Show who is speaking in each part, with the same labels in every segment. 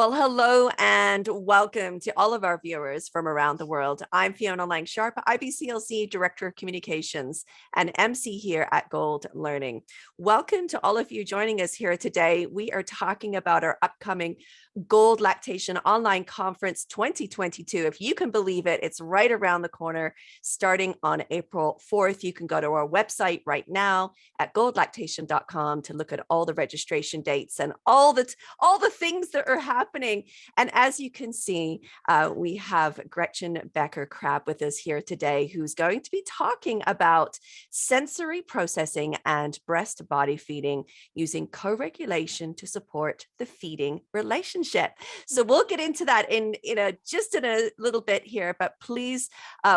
Speaker 1: Well, hello and welcome to all of our viewers from around the world. I'm Fiona Lang-Sharp, IBCLC Director of Communications and MC here at Gold Learning. Welcome to all of you joining us here today. We are talking about our upcoming GOLD Lactation Online Conference 2022. If you can believe it, it's right around the corner, starting on April 4th. You can go to our website right now at goldlactation.com to look at all the registration dates and all the things that are happening. And as you can see, we have Gretchen Becker Crabb with us here today, who's going to be talking about sensory processing and breast body feeding using co-regulation to support the feeding relationship. So we'll get into that in a little bit here, but please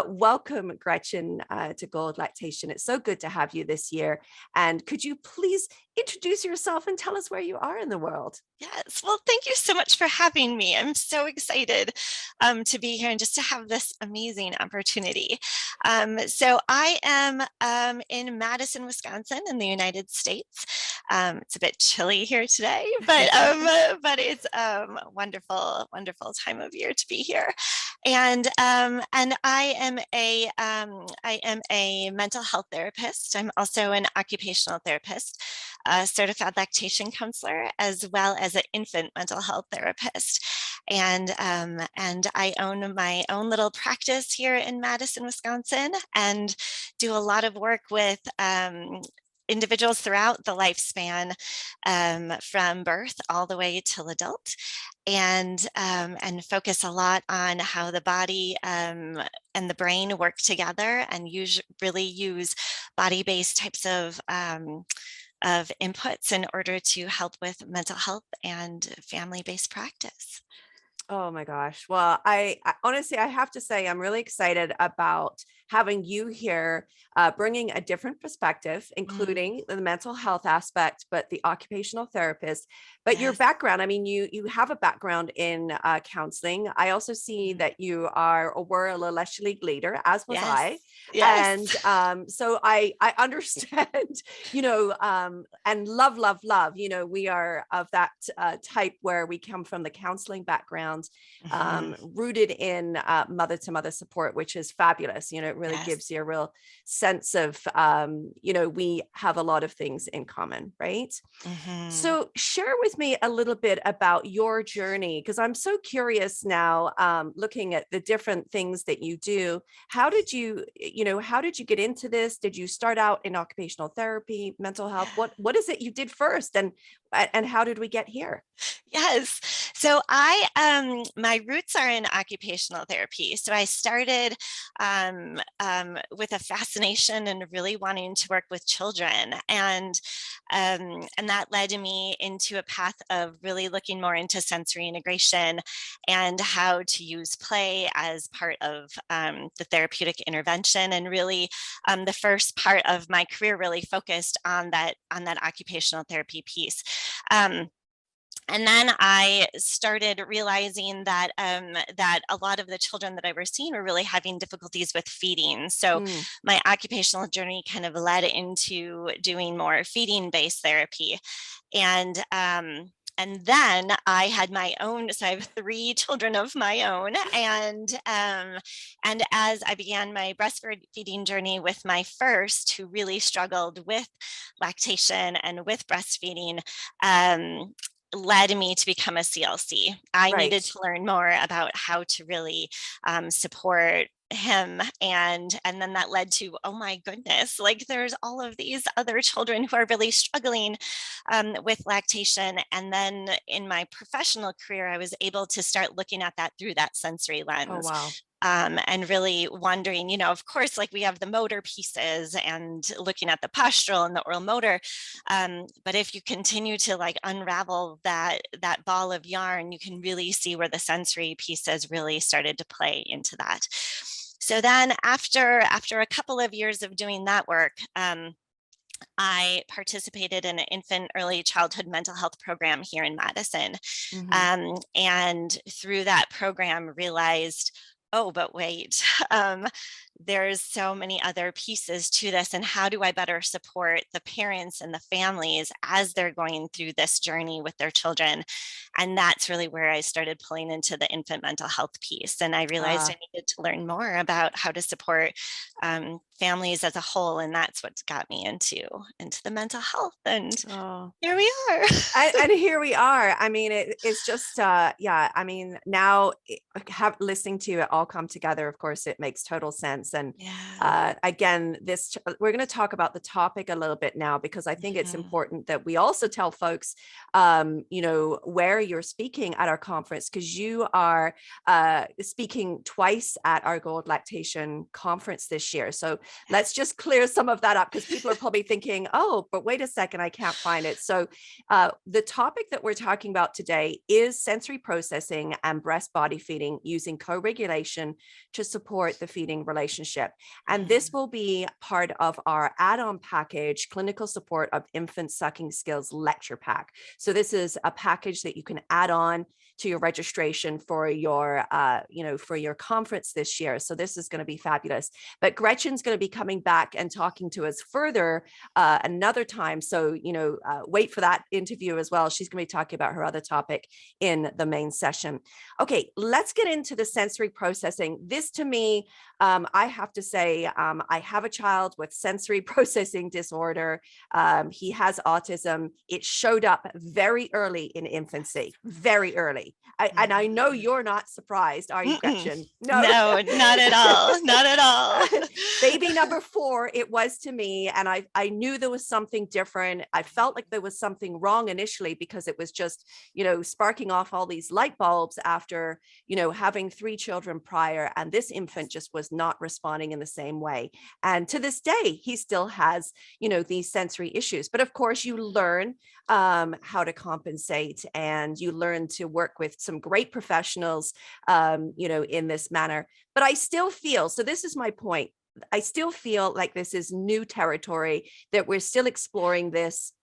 Speaker 1: welcome Gretchen to Gold Lactation. It's so good to have you this year. And could you please introduce yourself and tell us where you are in the world?
Speaker 2: Yes, well, thank you so much for having me. I'm so excited to be here and just to have this amazing opportunity. So I am in Madison, Wisconsin in the United States. It's a bit chilly here today, but it's wonderful, wonderful time of year to be here. And I am a mental health therapist. I'm also an occupational therapist, a certified lactation counselor, as well as an infant mental health therapist. And I own my own little practice here in Madison, Wisconsin, and do a lot of work with individuals throughout the lifespan, from birth all the way till adult, and focus a lot on how the body and the brain work together, and really use body-based types of inputs in order to help with mental health and family-based practice.
Speaker 1: Oh my gosh. Well, I honestly, I have to say, I'm really excited about having you here, bringing a different perspective, including the mental health aspect, but the occupational therapist. But your
Speaker 2: Yes.
Speaker 1: background, I mean, you have a background in counseling. I also see that you are or were a Leash League leader, as was
Speaker 2: Yes.
Speaker 1: I.
Speaker 2: Yes.
Speaker 1: And so I understand, and love, we are of that type where we come from the counseling background, rooted in mother to mother support, which is fabulous. It really
Speaker 2: Yes.
Speaker 1: gives you a real sense of, we have a lot of things in common, right? So share with me a little bit about your journey, because I'm so curious now, looking at the different things that you do. How did you get into this? Did you start out in occupational therapy, mental health? What is it you did first, and how did we get here?
Speaker 2: Yes. So my roots are in occupational therapy. So I started with a fascination and really wanting to work with children, and that led me into a path of really looking more into sensory integration and how to use play as part of the therapeutic intervention. And really, the first part of my career really focused on that occupational therapy piece. And then I started realizing that that a lot of the children that I were seeing were really having difficulties with feeding. So my occupational journey kind of led into doing more feeding-based therapy. And then I had my own, so I have 3 children of my own. And as I began my breastfeeding journey with my first, who really struggled with lactation and with breastfeeding, led me to become a CLC. I needed to learn more about how to really support him, and then that led to, oh my goodness, like there's all of these other children who are really struggling with lactation. And then in my professional career, I was able to start looking at that through that sensory lens.
Speaker 1: Oh, wow.
Speaker 2: And really wondering, of course, like we have the motor pieces and looking at the postural and the oral motor. But if you continue to like unravel that ball of yarn, you can really see where the sensory pieces really started to play into that. So then after a couple of years of doing that work, I participated in an infant early childhood mental health program here in Madison. And through that program realized, oh, but wait, there's so many other pieces to this, and how do I better support the parents and the families as they're going through this journey with their children? And that's really where I started pulling into the infant mental health piece. And I realized I needed to learn more about how to support families as a whole. And that's what's got me into the mental health. And
Speaker 1: Oh.
Speaker 2: here we are.
Speaker 1: And here we are. I mean, it's just, yeah, I mean, now listening to it all come together, of course, it makes total sense. And
Speaker 2: Yeah.
Speaker 1: again, we're going to talk about the topic a little bit now, because I think it's important that we also tell folks, where you're speaking at our conference, because you are speaking twice at our Gold Lactation Conference this year. So let's just clear some of that up, because people are probably thinking, oh, but wait a second, I can't find it. So the topic that we're talking about today is sensory processing and breast body feeding using co-regulation to support the feeding relationship. And this will be part of our add-on package, Clinical Support of Infant Sucking Skills Lecture Pack. So this is a package that you can add on to your registration for your, for your conference this year. So this is going to be fabulous. But Gretchen's going to be coming back and talking to us further another time. So, wait for that interview as well. She's going to be talking about her other topic in the main session. Okay, let's get into the sensory processing. This to me, I have to say, I have a child with sensory processing disorder. He has autism. It showed up very early in infancy, very early. And I know you're not surprised, are you, Gretchen?
Speaker 2: No, not at all. Not at all.
Speaker 1: Baby number 4, it was to me. And I knew there was something different. I felt like there was something wrong initially, because it was just, sparking off all these light bulbs after, having 3 children prior. And this infant just was not responding in the same way. And to this day, he still has, these sensory issues. But of course, you learn how to compensate, and you learn to work with some great professionals, in this manner. But I still feel, so this is my point, I still feel like this is new territory, that we're still exploring this.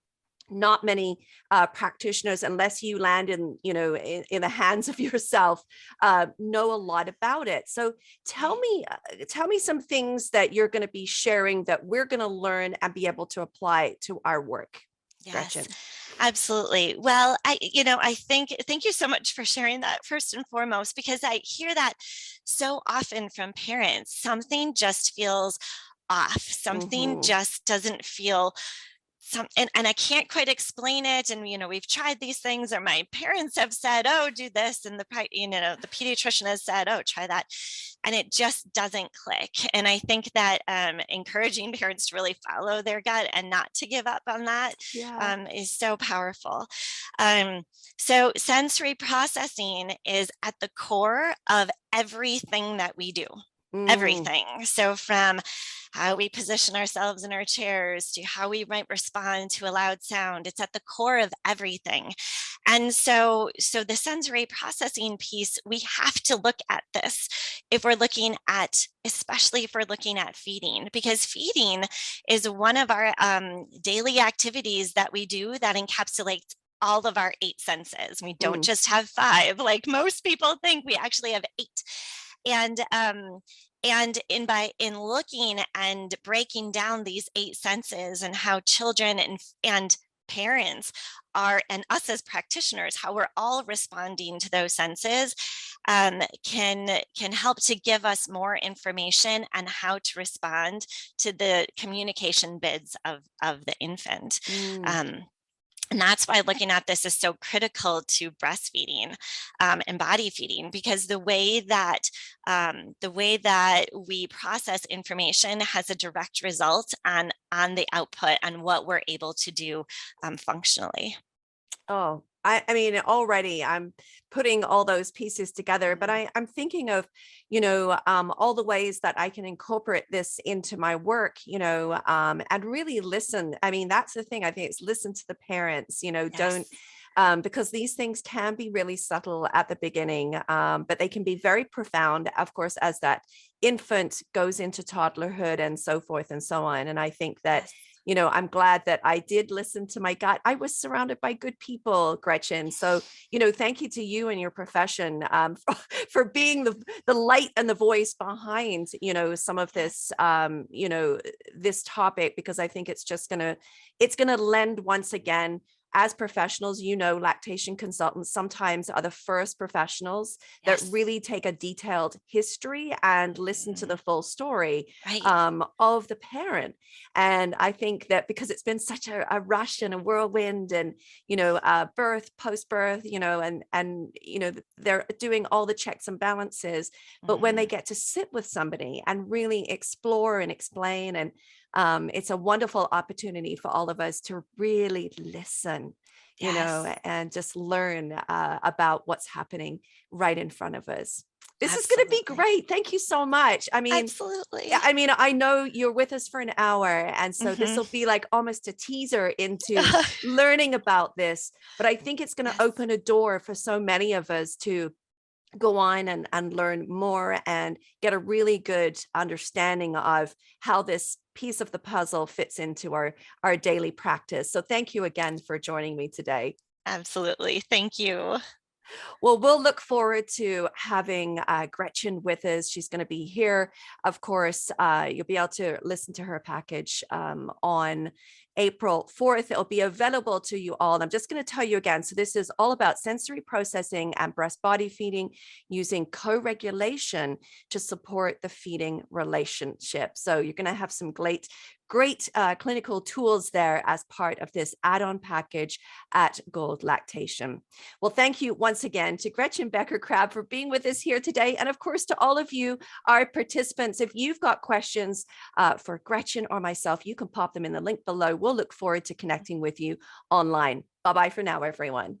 Speaker 1: Not many practitioners, unless you land in the hands of yourself, know a lot about it. So tell me some things that you're going to be sharing that we're going to learn and be able to apply to our work.
Speaker 2: Yes,
Speaker 1: Gretchen.
Speaker 2: absolutely. Well, I think, thank you so much for sharing that, first and foremost, because I hear that so often from parents. Something just feels off. Something just doesn't feel and I can't quite explain it. And, we've tried these things, or my parents have said, oh, do this. And the pediatrician has said, oh, try that. And it just doesn't click. And I think that encouraging parents to really follow their gut and not to give up on that is so powerful. So sensory processing is at the core of everything that we do. Everything. So from how we position ourselves in our chairs to how we might respond to a loud sound, it's at the core of everything. And so the sensory processing piece, we have to look at this especially if we're looking at feeding, because feeding is one of our daily activities that we do that encapsulates all of our 8 senses. We don't just have 5, like most people think. We actually have 8. And in looking and breaking down these 8 senses, and how children and parents are, and us as practitioners, how we're all responding to those senses, can help to give us more information on how to respond to the communication bids of the infant. And that's why looking at this is so critical to breastfeeding and body feeding, because the way that we process information has a direct result on the output and what we're able to do functionally.
Speaker 1: Oh, I mean, already I'm putting all those pieces together, but I'm thinking of, all the ways that I can incorporate this into my work, and really listen. I mean, that's the thing. I think it's listen to the parents, don't, because these things can be really subtle at the beginning, but they can be very profound, of course, as that infant goes into toddlerhood and so forth and so on. And I think that, I'm glad that I did listen to my gut. I was surrounded by good people, Gretchen. So, thank you to you and your profession for being the light and the voice behind, some of this, this topic, because I think it's gonna lend once again. As professionals, lactation consultants sometimes are the first professionals that
Speaker 2: Yes.
Speaker 1: really take a detailed history and listen to the full story
Speaker 2: Right.
Speaker 1: of the parent. And I think that because it's been such a rush and a whirlwind, and birth, post-birth, they're doing all the checks and balances. But when they
Speaker 2: Mhm.
Speaker 1: get to sit with somebody and really explore and explain, and it's a wonderful opportunity for all of us to really listen,
Speaker 2: Yes,
Speaker 1: and just learn about what's happening right in front of us. This is going to be
Speaker 2: absolutely.
Speaker 1: great. Thank you so much.
Speaker 2: Absolutely.
Speaker 1: I know you're with us for an hour, and so this
Speaker 2: Mhm.
Speaker 1: will be like almost a teaser into learning about this. But I think it's going to
Speaker 2: Yes,
Speaker 1: open a door for so many of us to go on and learn more and get a really good understanding of how this piece of the puzzle fits into our daily practice. So thank you again for joining me today.
Speaker 2: absolutely. Thank you.
Speaker 1: Well, we'll look forward to having Gretchen with us. She's going to be here. Of course, you'll be able to listen to her package on April 4th. It'll be available to you all. And I'm just going to tell you again. So this is all about sensory processing and breast body feeding using co-regulation to support the feeding relationship. So you're going to have some great clinical tools there as part of this add-on package at Gold Lactation. Well, thank you once again to Gretchen Becker Crabb for being with us here today. And of course, to all of you, our participants, if you've got questions for Gretchen or myself, you can pop them in the link below. We'll look forward to connecting with you online. Bye-bye for now, everyone.